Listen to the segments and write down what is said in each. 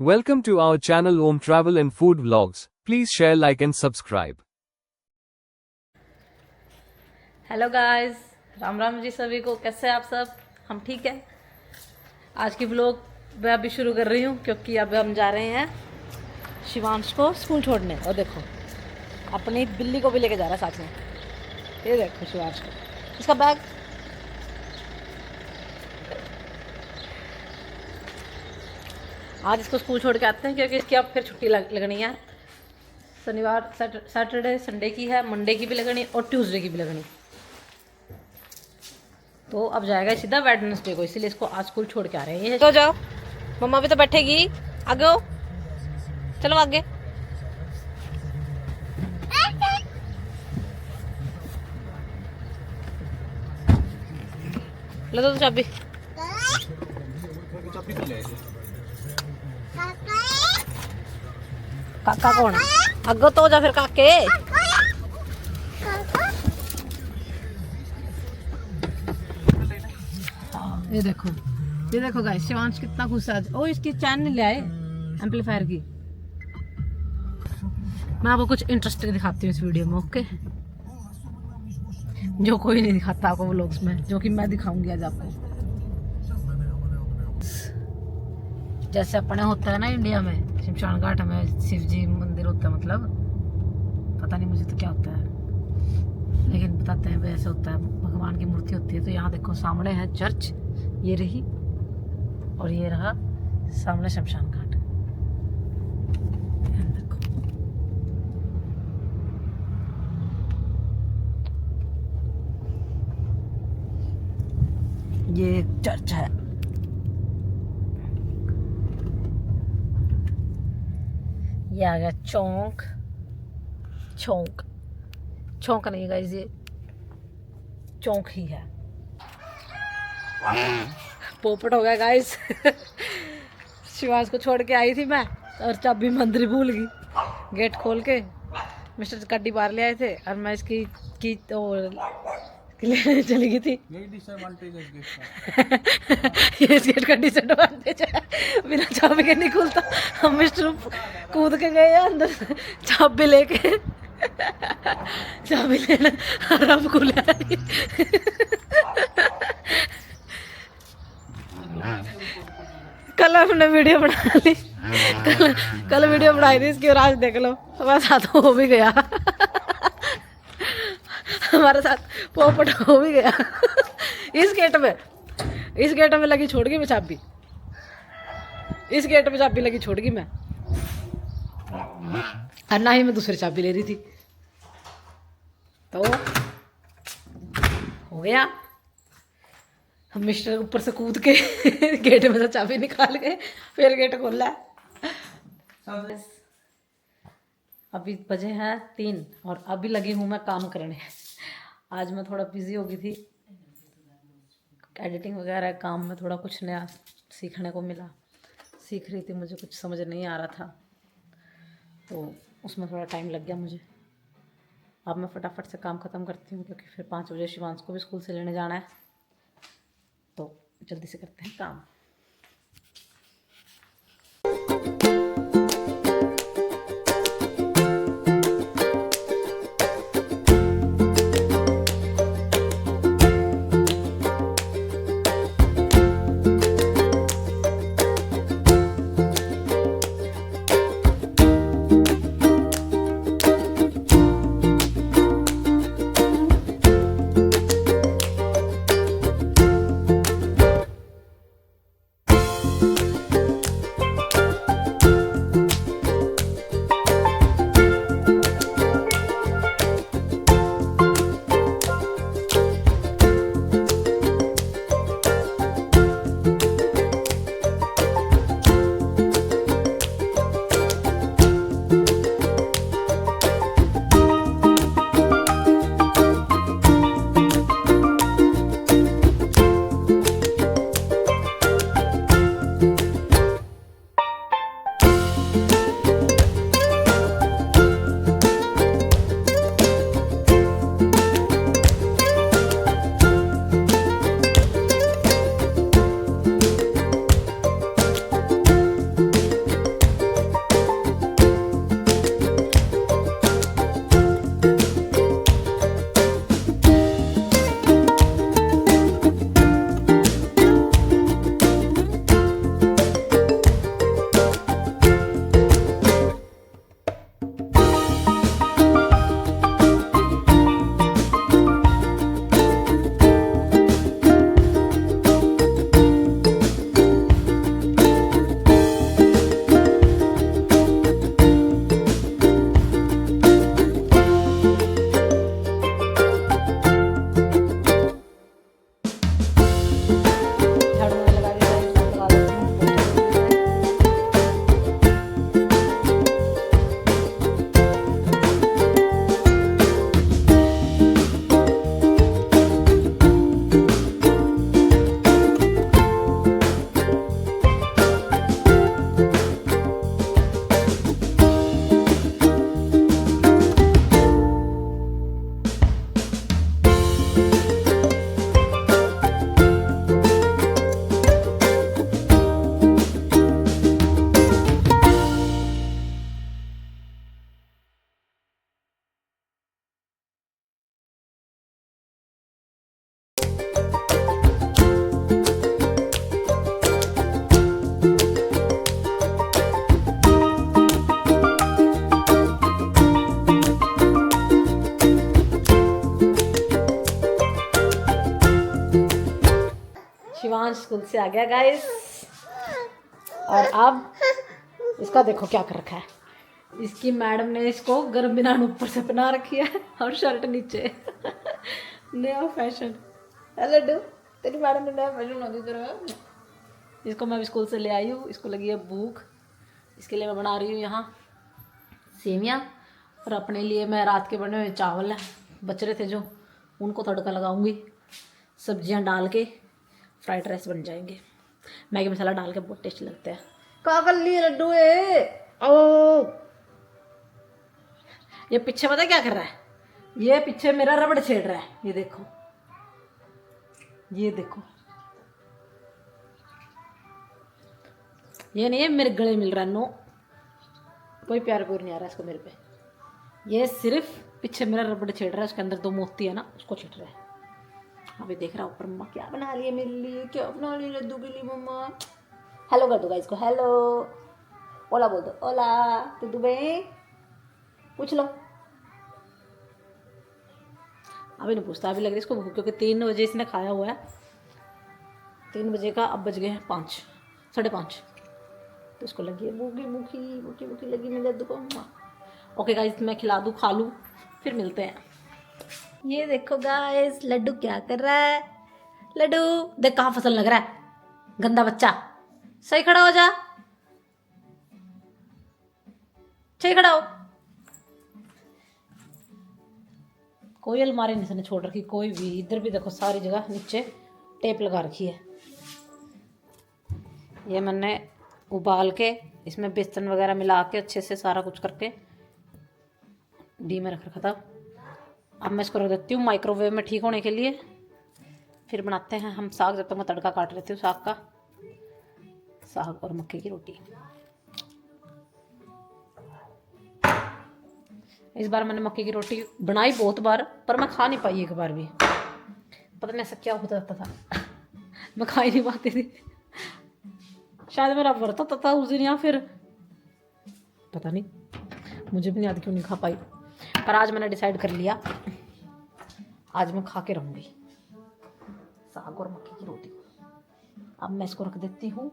Welcome to our channel Om Travel and Food Vlogs. Please share, like and subscribe. Hello guys, Ram Ram ji सभी को। कैसे हैं आप सब? हम ठीक है। आज की व्लॉग मैं अभी शुरू कर रही हूँ क्योंकि अब हम जा रहे हैं शिवांश को स्कूल छोड़ने। और देखो अपनी बिल्ली को भी लेके जा रहा है साथ में। ये देखो शिवांश को, इसका बैग। आज इसको स्कूल छोड़ के आते हैं क्योंकि इसकी अब फिर छुट्टी लगनी है। शनिवार, सैटरडे, संडे की है, मंडे की भी लगनी और ट्यूसडे की भी लगनी। तो अब जाएगा सीधा वेडनेसडे को, इसीलिए इसको आज स्कूल छोड़ के आ रहे हैं। तो जाओ, मम्मा भी तो बैठेगी। आगे हो, चलो आगे। लो तो चाबी। काका कौन? आगे तो जा फिर काके। ये देखो गाइस, शिवांश कितना खुश है। ओ इसकी चैन नहीं ले आए एम्पलीफायर की। मैं आपको कुछ इंटरेस्टिंग दिखाती हूँ इस वीडियो में, ओके? जो कोई नहीं दिखाता आपको व्लॉग्स में, जो कि मैं दिखाऊंगी आज आपको। जैसे अपने होता है ना इंडिया में, शमशान घाट में शिव जी मंदिर होता है, मतलब पता नहीं मुझे तो क्या होता है, लेकिन बताते हैं वैसे होता है। भगवान की मूर्ति होती है। तो यहाँ देखो सामने है चर्च, ये रही, और ये रहा सामने शमशान घाट। देखो ये चर्च है। ये आ गया चौक। चौक नहीं गाइस, ये चौक ही है। पोपट हो गया गाइस। शिवांश को छोड़ के आई थी मैं और चाबी मंदिर भूल गई। गेट खोल के मिस्टर कड्डी बाहर ले आए थे और मैं इसकी की तो लेने चली गई थी। यही डिसएडवांटेज है ये गेट का डिसएडवांटेज है, बिना चाबी के नहीं खुलता। हम मिस्टर कूद के गए अंदर चाबी लेके। चाबी लेना आराम खुला। कल हमने वीडियो बना ली, कल वीडियो बनाई थी इसकी, और आज देख लो हमारे साथ हो भी गया। हमारे साथ पोपट हो भी गया। इस गेट में लगी छोड़ गई मैं चाबी। इस गेट में चाबी लगी छोड़ गई मैं, और ना ही मैं दूसरी चाबी ले रही थी। तो हो गया, हम मिस्टर ऊपर से कूद के गेट में से चाबी निकाल के फिर गेट खोला। अभी बजे हैं 3 और अभी लगी हूँ मैं काम करने। आज मैं थोड़ा बिजी हो गई थी, एडिटिंग वगैरह काम में थोड़ा कुछ नया सीखने को मिला। सीख रही थी, मुझे कुछ समझ नहीं आ रहा था, तो उसमें थोड़ा टाइम लग गया मुझे। अब मैं फटाफट से काम ख़त्म करती हूँ क्योंकि फिर 5 बजे शिवांश को भी स्कूल से लेने जाना है। तो जल्दी से करते हैं काम। स्कूल से आ गया गाइस। और अब इसका देखो क्या कर रखा है। इसकी मैडम ने इसको गर्म बिनान ऊपर से पहना रखी है और शर्ट नीचे। नया फैशन है लड्डू, तेरी मैडम ने नया फैशन बना दिया। इसको मैं स्कूल से ले आई हूँ, इसको लगी है भूख, इसके लिए मैं बना रही हूँ यहाँ सेवियाँ। और अपने लिए मैं रात के बने हुए चावल है बच रहे थे जो, उनको तड़का लगाऊंगी, सब्जियां डाल के फ्राइड राइस बन जाएंगे। मैगी मसाला डाल के बहुत टेस्टी लगते हैं। क्या कर लिए लड्डू ओ, ये पीछे पता है क्या कर रहा है? ये पीछे मेरा रबड़ छेड़ रहा है। ये देखो, ये देखो, ये नहीं है मेरे गले मिल रहा है। नो, कोई प्यार प्यार नहीं आ रहा है इसको मेरे पे। ये सिर्फ पीछे मेरा रबड़ छेड़ रहा है, उसके अंदर 2 मोती है ना, उसको छेड़ रहा है। अभी देख रहा ऊपर मम्मा क्या बना रही है मेरे लिए, क्या बना रही है लड्डू के लिए मम्मा। हेलो कर दो गाइस को, हेलो, ओला बोल दो, ओला टुडू भाई, पूछ लो। अभी नहीं पूछता, अभी लग रही है इसको भूख, क्योंकि 3 बजे इसने खाया हुआ है। 3 बजे का, अब बज गए हैं 5, 5:30, तो इसको लगी है भूखी भूखी भूखी भूखी लगी मेरे लड्डू को मम्मा। ओके गाइस, मैं खिला दूँ, खा लूँ, फिर मिलते हैं। ये देखो गाइस लड्डू क्या कर रहा है। लड्डू देख कहाँ फसल लग रहा है, गंदा बच्चा, सही खड़ा हो जा, सही खड़ा हो। कोई अलमारी नहीं इसने छोड़ रखी, कोई भी। इधर भी देखो सारी जगह नीचे टेप लगा रखी है। ये मैंने उबाल के इसमें बेसन वगैरह मिला के अच्छे से सारा कुछ करके डी में रख रखा था। अब मैं इसको रख देती हूँ माइक्रोवेव में ठीक होने के लिए, फिर बनाते हैं हम साग। जब तक मैं तड़का काट लेती हूँ साग का, साग और मक्के की रोटी। इस बार मैंने मक्के की रोटी बनाई बहुत बार, पर मैं खा नहीं पाई एक बार भी। पता नहीं ऐसा क्या होता रहता था। मैं खा ही नहीं पाती थी, शायद मेरा व्रत होता था उस दिन, या फिर पता नहीं, मुझे भी नहीं याद क्यों नहीं खा पाई। पर आज मैंने डिसाइड कर लिया, आज मैं खा के रहूँगी साग और मक्के की रोटी। अब मैं इसको रख देती हूँ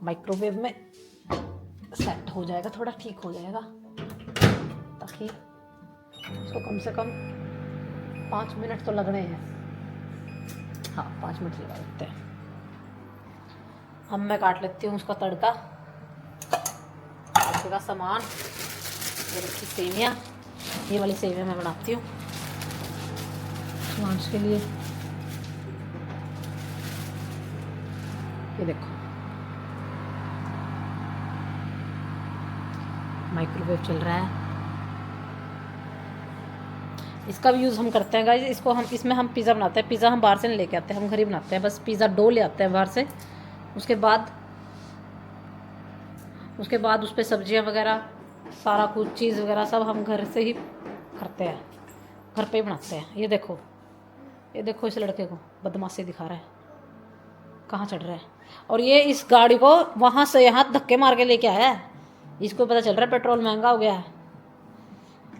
माइक्रोवेव में, सेट हो जाएगा, थोड़ा ठीक हो जाएगा, ताकि इसको कम से कम 5 मिनट तो लगने हैं। हाँ, 5 मिनट लगा देते हैं। अब मैं काट लेती हूँ उसका तड़का का सामान। ये रखी सेवियाँ, ये वाली सेवियाँ मैं बनाती हूँ लंच के लिए। ये देखो माइक्रोवेव चल रहा है, इसका भी यूज़ हम करते हैं गाइस। इसको हम, इसमें हम पिज़्ज़ा बनाते हैं। पिज़्ज़ा हम बाहर से नहीं लेके आते हैं, हम घर ही बनाते हैं। बस पिज़्ज़ा डो ले आते हैं बाहर से, उसके बाद उस पर सब्जियां वगैरह सारा कुछ चीज़ वगैरह सब हम घर से ही करते हैं, घर पे ही बनाते हैं। ये देखो, ये देखो इस लड़के को बदमाशी दिखा रहा है, कहाँ चढ़ रहा है। और ये इस गाड़ी को वहाँ से यहाँ धक्के मार के लेके आया है। इसको पता चल रहा है पेट्रोल महंगा हो गया है,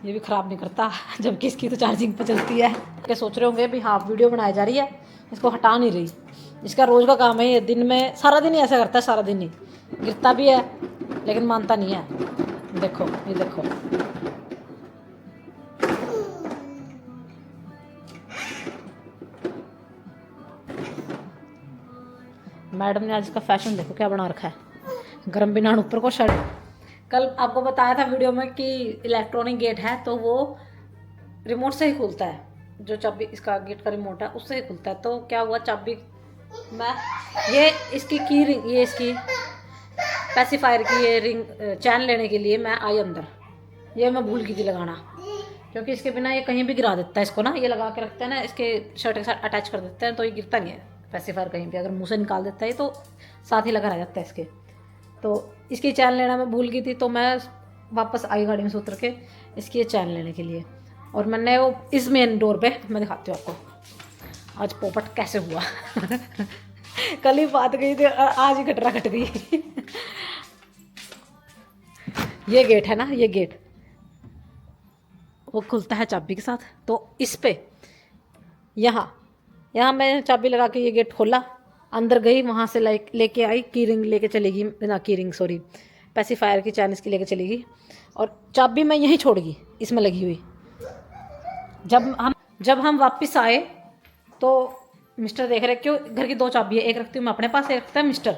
ये भी ख़राब नहीं करता, जबकि इसकी तो चार्जिंग पर चलती है। क्या सोच रहे होंगे भी हाफ वीडियो बनाई जा रही है, इसको हटा नहीं रही। इसका रोज़ का काम है ये, दिन में सारा दिन ही ऐसा करता है, सारा दिन ही गिरता भी है लेकिन मानता नहीं है। देखो, ये देखो, मैडम ने आज इसका फैशन देखो क्या बना रखा है, गरम बिनान ऊपर को शर्ट। कल आपको बताया था वीडियो में कि इलेक्ट्रॉनिक गेट है, तो वो रिमोट से ही खुलता है, जो चाबी इसका गेट का रिमोट है उससे ही खुलता है। तो क्या हुआ, चाबी मैं ये इसकी की रिंग, ये इसकी पैसिफायर की ये रिंग चैन लेने के लिए मैं आई अंदर, ये मैं भूल गई थी लगाना, क्योंकि इसके बिना ये कहीं भी गिरा देता है इसको ना। ये लगा के रखते हैं ना, इसके शर्ट के साथ अटैच कर देते हैं, तो ये गिरता नहीं है पैसिफायर कहीं भी। अगर मुँह से निकाल देता है तो साथ ही लगा रह जाता है इसके। तो इसकी चैन लेना मैं भूल गई थी, तो मैं वापस आई गाड़ी में से उतर के इसकी ये चैन लेने के लिए। और मैंने वो इस मेन डोर पे, मैं दिखाती हूँ आपको आज पोपट कैसे हुआ। कल ही बात गई थी, आज ही घटना घट गई। ये गेट है ना, ये गेट वो खुलता है चाबी के साथ। तो इस पे यहाँ मैंने चाबी लगा के ये गेट खोला, अंदर गई, वहाँ से लेके आई, की रिंग लेके चलेगी ना, की रिंग सॉरी, पैसिफायर की चाइनीज़ की लेके चलेगी, और चाबी मैं यहीं छोड़ गई इसमें लगी हुई। जब हम वापस आए तो मिस्टर देख रहे क्यों घर की 2 चाबी है, एक रखती हूँ मैं अपने पास, एक रखता है मिस्टर।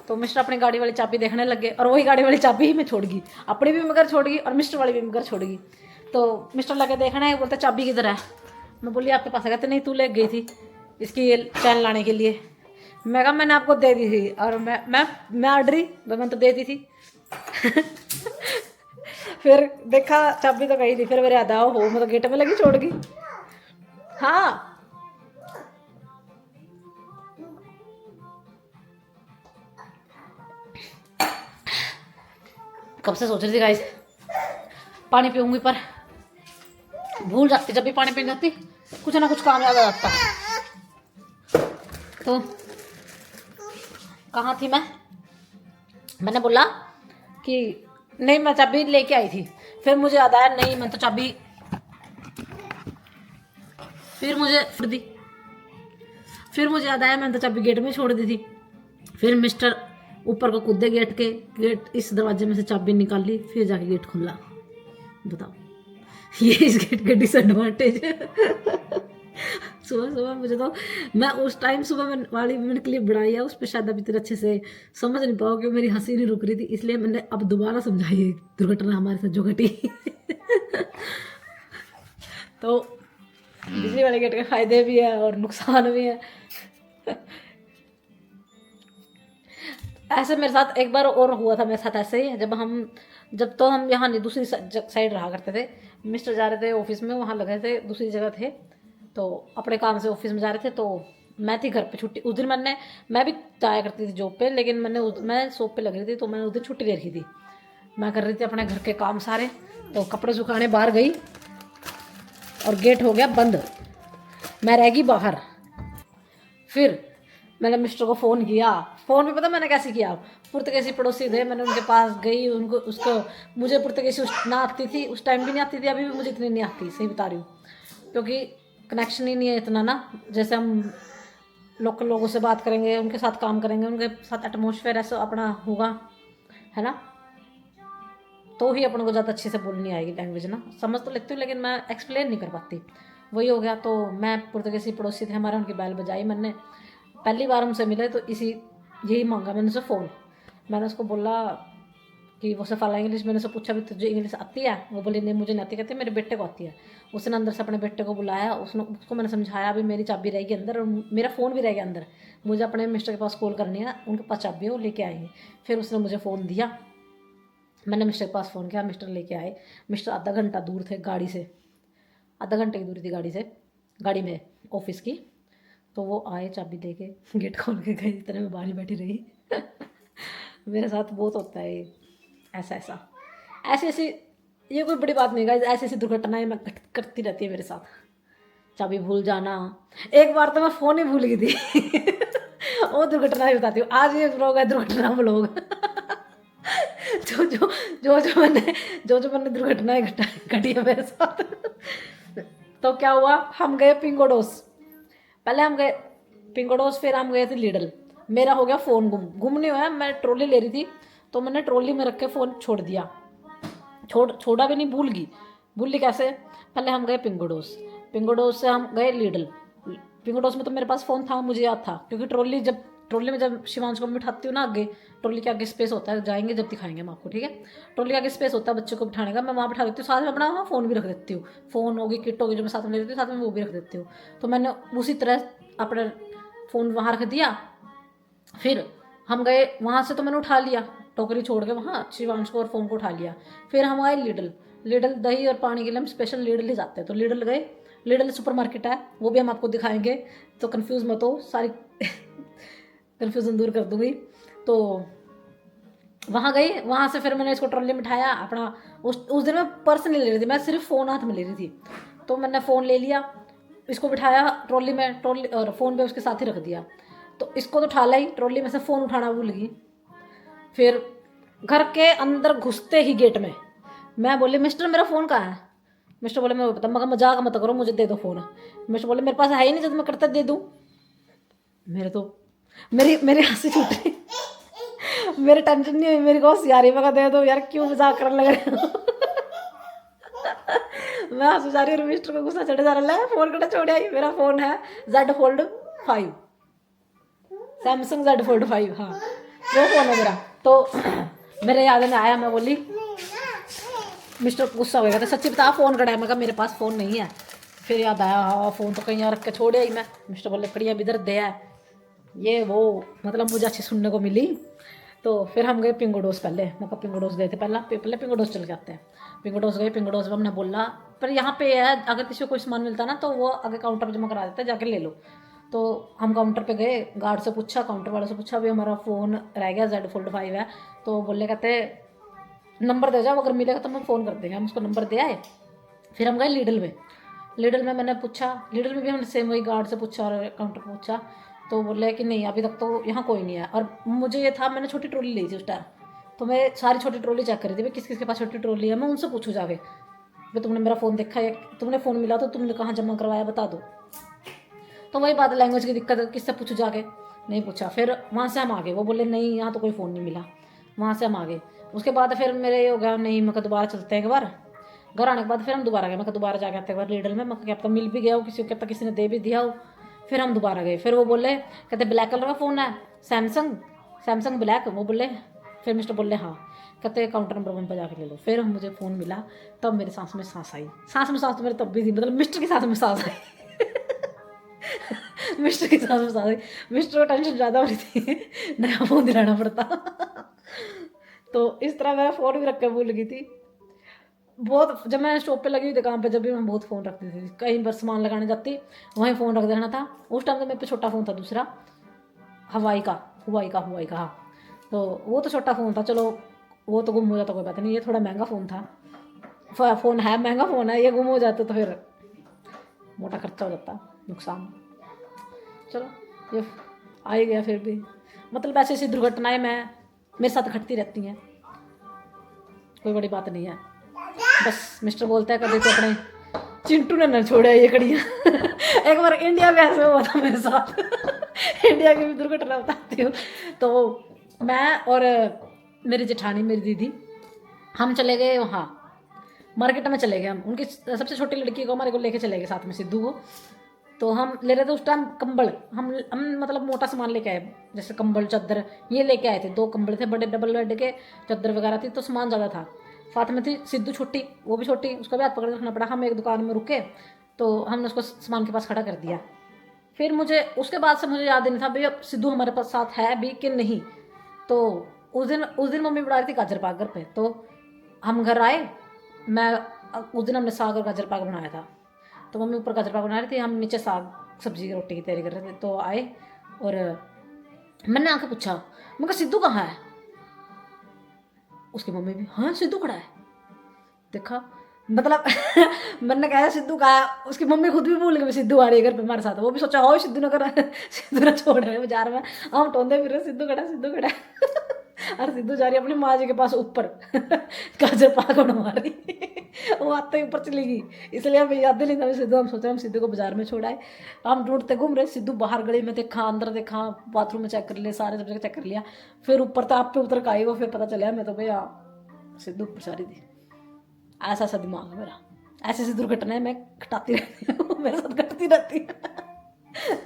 तो मिस्टर अपनी गाड़ी वाली चाबी देखने लग गए, और वही गाड़ी वाली चाबी ही मैं छोड़ गई, अपनी भी मगर छोड़ गई और मिस्टर वाली भी मगर छोड़ गई। तो मिस्टर लगे देखना है, बोलते चाबी किधर है। मैं बोली आपके पास है, कहते नहीं तू ले गई थी इसकी चैन लाने के लिए। मैं कहा मैंने आपको दे दी थी, और मैं ऑर्डरी मैंने तो दे दी थी। फिर देखा चाबी तो कहीं थी, फिर मेरे याद आया हो मैं तो गेट में लगी छोड़ गई। हाँ कब से सोच रही थी गाइस पानी पीऊंगी, पर भूल जाती, जब भी पानी पी जाती कुछ ना कुछ काम याद आ जाता। तो कहाँ थी मैंने बोला कि नहीं मैं चाबी लेके आई थी, फिर मुझे याद आया नहीं मैं तो चाबी, फिर मुझे याद आया मैंने तो चाबी गेट में छोड़ दी थी। फिर मिस्टर ऊपर को कूदे गेट इस दरवाजे में से चाबी निकाली, फिर जाके गेट खुला। बताओ ये इस गेट का डिसएडवांटेज। सुबह मुझे तो, मैं उस टाइम सुबह मैंने क्लिप बनाई है, उस पर शायद अभी इतने अच्छे से समझ नहीं पाओ, क्योंकि मेरी हंसी नहीं रुक रही थी, इसलिए मैंने अब दोबारा समझाई है दुर्घटना हमारे साथ जो घटी। तो बिजली वाले गेट के फायदे भी है और नुकसान भी है। ऐसे मेरे साथ एक बार और हुआ था, मेरे साथ ऐसे ही, जब तो हम यहाँ नहीं दूसरी साइड रहा करते थे, मिस्टर जा रहे थे ऑफिस में, वहाँ लगे थे दूसरी जगह थे, तो अपने काम से ऑफिस में जा रहे थे, तो मैं थी घर पे छुट्टी उस दिन। मैं भी जाया करती थी जॉब पे, लेकिन मैं शॉप पे लग रही थी, तो मैंने उस दिन छुट्टी ले रखी थी। मैं कर रही थी अपने घर के काम सारे, तो कपड़े सुखाने बाहर गई और गेट हो गया बंद, मैं रह गई बाहर। फिर मैंने मिस्टर को फ़ोन किया, फ़ोन भी पता मैंने कैसे किया, पुर्तगेसी पड़ोसी थे, मैंने उनके पास गई, मुझे पुर्तगेसी ना आती थी उस टाइम भी नहीं आती थी, अभी भी मुझे इतनी नहीं आती, सही बता रही हूँ, क्योंकि कनेक्शन ही नहीं है इतना ना, जैसे हम लोकल लोगों से बात करेंगे, उनके साथ काम करेंगे, उनके साथ एटमोसफेयर ऐसा अपना होगा, है ना, तो ही अपन को ज़्यादा अच्छे से बोलनी आएगी लैंग्वेज ना, समझ तो लेती हूँ लेकिन मैं एक्सप्लेन नहीं कर पाती, वही हो गया। तो मैं पुर्तगेसी पड़ोसी थे हमारे, उनकी बैल बजाई मैंने, पहली बार हमसे मिले तो यही मांगा मैंने उसे फ़ोन। मैंने उसको बोला कि वो सफ़ाला इंग्लिश, मैंने उससे पूछा भी तुझे इंग्लिश आती है, वो बोली नहीं मुझे नहीं आती, कहते मेरे बेटे को आती है। उसने अंदर से अपने बेटे को बुलाया, उसको मैंने समझाया भी मेरी चाबी रहेगी अंदर और मेरा फ़ोन भी रहेगा अंदर, मुझे अपने मिस्टर के पास कॉल करनी है, उनके पास चाबी है वो लेके आएंगे। फिर उसने मुझे फ़ोन दिया, मैंने मिस्टर के पास फ़ोन किया, मिस्टर लेके आए। मिस्टर आधा घंटा दूर थे गाड़ी से, आधा घंटे की दूरी थी गाड़ी में ऑफिस की, तो वो आए चाबी दे के गेट खोल के गए, इतने में बाहर ही बैठी रही। मेरे साथ बहुत होता है ऐसी ये कोई बड़ी बात नहीं गाइस, ऐसी दुर्घटनाएं मैं करती रहती है मेरे साथ, चाबी भूल जाना। एक बार तो मैं फ़ोन ही भूल गई थी। वो दुर्घटना ही बताती हूँ, आज ये ब्लॉग है दुर्घटना ब्लॉग। जो मैंने दुर्घटनाएं घटी है मेरे साथ। तो क्या हुआ, हम गए पिंगोडोस, पहले हम गए पिंगोडोस, फिर हम गए थे लिडल। मेरा हो गया फ़ोन गुम नहीं हुआ, मैं ट्रॉली ले रही थी, तो मैंने ट्रॉली में रख के फ़ोन छोड़ दिया, छोड़ा भी नहीं, भूल गई कैसे। पहले हम गए पिंगोडोस से हम गए लिडल। पिंगोडोस में तो मेरे पास फ़ोन था, मुझे याद था, क्योंकि ट्रॉली में जब शिवांश को मैं बिठाती हूँ ना आगे, ट्रॉली के आगे स्पेस होता है, जाएंगे जब दिखाएंगे हम आपको, ठीक है। ट्रॉली के आगे स्पेस होता है बच्चे को बिठाने का, मैं वहाँ बिठा देती हूँ, साथ में अपना वहाँ फ़ोन भी रख देती हूँ, फ़ोन होगी किट होगी जो मैं साथ में ले लेती हूँ, साथ में वो भी रख देती हूँ। तो मैंने उसी तरह अपना फ़ोन वहाँ रख दिया। फिर हम गए वहाँ से, तो मैंने उठा लिया टोकरी छोड़ के वहाँ शिवांश को और फ़ोन को उठा लिया। फिर हम आए लिडल दही और पानी के लिए हम स्पेशल लिडल ही जाते हैं, तो लिडल गए। लिडल सुपर मार्केट है, वो भी हम आपको दिखाएंगे, तो कंफ्यूज मत हो, सारी कन्फ्यूज़न दूर कर दूँगी। तो वहाँ गई, वहाँ से फिर मैंने इसको ट्रॉली में बिठाया अपना। उस दिन मैं पर्स नहीं ले रही थी, मैं सिर्फ फ़ोन हाथ में ले रही थी, तो मैंने फ़ोन ले लिया, इसको बिठाया ट्रॉली और फ़ोन पे उसके साथ ही रख दिया। तो इसको तो उठा लाई, ट्रॉली में से फ़ोन उठाना भूल गई। फिर घर के अंदर घुसते ही गेट में मैं बोली मिस्टर मेरा फ़ोन कहाँ है। मिस्टर बोले मैं पता, मगर मजाक मत करो, मुझे दे दो फ़ोन। मिस्टर बोले मेरे पास है ही नहीं, जब मैं करता दे दूँ। मेरे तो मेरी मेरी हंसी छूट रही, मेरी टेंशन नहीं हुई, मेरी को हंसी आ रही, मैं कहा दे दो यार, क्यों मजाक करने लग रहे हो। मैं हंस जा रही हूँ, मिस्टर को गुस्सा चढ़ जा रहा है, फोन कटा छोड़ आई। मेरा फोन है Z Fold 5, Samsung Z Fold 5, हाँ वो फोन है मेरा। तो मेरे याद में आया, मैं बोली मिस्टर गुस्सा हो गया, तो सच्ची बता फ़ोन कटा है, मैं कहा मेरे पास फ़ोन नहीं है। फिर याद आया, हाँ फ़ोन तो कहीं रख के छोड़े ही मैं। मिस्टर बोले कड़िया भी इधर दे है, ये वो, मतलब मुझे अच्छी सुनने को मिली। तो फिर हम गए पिंगोडोस, पहले मैं कहा पिंगोडोस गए थे, पहले पिंगोडोस चल के आते हैं। पिंगोडोस गए, पिंगोडोस में हमने बोला, पर यहाँ पे है अगर किसी को कोई सामान मिलता ना तो वो आगे काउंटर पर जमा करा देता है, जाके ले लो। तो हम काउंटर पे गए, गार्ड से पूछा, काउंटर वाले से पूछा, भाई हमारा फ़ोन रह गया, Z Fold 5 है। तो बोले कहते नंबर दे जाओ, अगर मिलेगा तो हम फ़ोन कर देंगे। हम उसको नंबर दे आए। फिर हम गए लीडल में। लीडल में मैंने पूछा, लीडल में भी हमने सेम वही गार्ड से पूछा और काउंटर पर पूछा। तो बोले कि नहीं अभी तक तो यहाँ कोई नहीं है। और मुझे ये था, मैंने छोटी ट्रॉली ली थी उस टाइम, तो मैं सारी छोटी ट्रॉली चेक करी थी, भाई किस किस के पास छोटी ट्रॉली है, मैं उनसे पूछूँ जाके, भाई तुमने मेरा फ़ोन देखा है, तुमने फ़ोन मिला तो तुमने कहाँ जमा करवाया बता दो। तो वही बात, लैंग्वेज की दिक्कत है, किससे पूछूँ जाके, नहीं पूछा। फिर वहाँ से हम आ गए, वो बोले नहीं यहाँ तो कोई फ़ोन नहीं मिला। वहाँ से हम आ गए। उसके बाद फिर मेरे ये हो गया, नहीं मैं दोबारा चलते हैं एक बार। घर आने के बाद फिर हम दोबारा गए, मैं दोबारा जाके आते एक बार लीडल में, मैं क्या पता मिल भी गया हो किसी को, क्या पता किसी ने दे भी दिया हो। फिर हम दोबारा गए, फिर वो बोले कहते ब्लैक कलर का फ़ोन है, सैमसंग ब्लैक, वो बोले। फिर मिस्टर बोले हाँ, कहते काउंटर नंबर 1 पर जाके ले लो। फिर मुझे फ़ोन मिला, तब मेरे सांस में सांस आई। सांस में सांस तो मेरे तब भी थी, मतलब मिस्टर की सांस में सांस आई। मिस्टर की सांस में सांस आई, मिस्टर को टेंशन ज़्यादा हो रही थी, नया फ़ोन दिलाना पड़ता। तो इस तरह मेरा फ़ोन भी रख के भूल गई थी बहुत। जब मैं शॉप पे लगी हुई दुकान पे, जब भी मैं बहुत फ़ोन रखती थी, कहीं पर सामान लगाने जाती वहीं फ़ोन रख देना था। उस टाइम तो मेरे पे छोटा फ़ोन था दूसरा, हुआई का हाँ। तो वो तो छोटा फ़ोन था, चलो वो तो गुम हो जाता कोई बात नहीं, ये थोड़ा महंगा फ़ोन था। फ़ोन है महंगा फ़ोन है, ये गुम हो जाता तो फिर मोटा खर्चा हो जाता, नुकसान। चलो ये आ ही गया। फिर भी मतलब ऐसी ऐसी दुर्घटनाएं मेरे साथ घटती रहती हैं, कोई बड़ी बात नहीं है। बस मिस्टर बोलता है कभी तो अपने चिंटू ने न छोड़ा ये कड़ियाँ। एक बार इंडिया में ऐसे हुआ था मेरे साथ। इंडिया की भी दुर्घटना बताती हूँ। तो मैं और मेरी जेठानी, मेरी दीदी, हम चले गए वहाँ मार्केट में चले गए। हम उनकी सबसे छोटी लड़की को हमारे को लेके चले गए साथ में, सिद्धू को। तो हम ले रहे थे उस टाइम कंबल, हम मतलब मोटा सामान लेके आए, जैसे कंबल चादर ये लेके आए थे। 2 कंबल थे बड़े, डबल बेड के, चादर वगैरह थी, तो सामान ज़्यादा था। साथ में थी सिद्धू छोटी, वो भी छोटी, उसका भी हाथ पकड़ रखना पड़ा। हम एक दुकान में रुके तो हमने उसको सामान के पास खड़ा कर दिया। फिर मुझे उसके बाद से मुझे याद नहीं था भाई अब सिद्धू हमारे पास साथ है भी कि नहीं। तो उस दिन मम्मी बना रही थी गाजर पाक घर पे। तो हम घर आए, मैं उस दिन हमने साग और गाजर पाक बनाया था। तो मम्मी ऊपर गाजर पाक बना रही थी, हम नीचे साग सब्जी की रोटी की तैयारी कर रहे थे। तो आए और मैंने आके पूछा, मैं कहा सिद्धू कहाँ है। उसकी मम्मी भी हाँ सिद्धू खड़ा है, देखा मतलब। मैंने कहा सिद्धू कहा, उसकी मम्मी खुद भी भूल गई सिद्धू आ रही है घर पे हमारे साथ। वो भी सोचा हो सिद्धू ने करा, सिद्धू ने छोड़ रहे बाजार में, हम टोंदे फिर सिद्धू खड़ा। और सिद्धू जा रही अपनी माँ जी के पास ऊपर, गाजर पाक बनवा रही। वो आते ही ऊपर चली गई, इसलिए हमें याद नहीं था सिद्धू। हम सोचे हम सिद्धू को बाजार में छोड़ाए, हम ढूंढते घूम रहे। सिद्धू बाहर गली में देखा, अंदर देखा, बाथरूम में चेक कर लिया, सारे जगह चेक कर लिया। फिर ऊपर तो आप पे उतर के आई वो, फिर पता चला मैं तो भैया सिद्धू ऊपर सारी थी। ऐसा सा दिमाग है मेरा, ऐसी ऐसी दुर्घटनाएं मैं घटाती रहती हूँ, मेरे साथ घटती रहती है।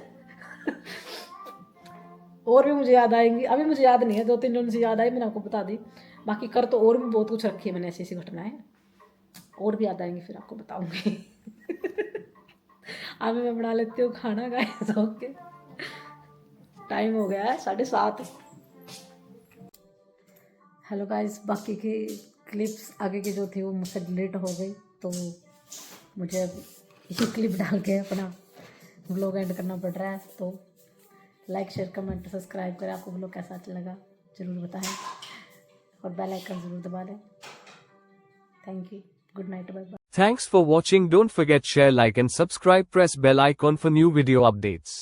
और भी मुझे याद आएंगी, अभी मुझे याद नहीं है, 2-3 जो मुझे याद आई मैंने आपको बता दी। बाकी कर तो और भी बहुत कुछ रखी है मैंने ऐसी ऐसी घटनाएं, और भी याद आएंगी फिर आपको बताऊंगी। अभी मैं बना लेती हूँ खाना, गाइस ओके। टाइम हो गया है 7:30। हेलो गाइस, बाकी की क्लिप्स आगे की जो थी वो मुझसे डिलीट हो गई, तो मुझे अब ये क्लिप डाल के अपना व्लॉग एंड करना पड़ रहा है। तो लाइक शेयर कमेंट सब्सक्राइब करें, आपको व्लॉग कैसा लगा ज़रूर बताएं, और बेल आइकन ज़रूर दबा दें। Thank you, good night, bye bye. Thanks for watching. Don't forget share, like and subscribe. Press bell icon for new video updates.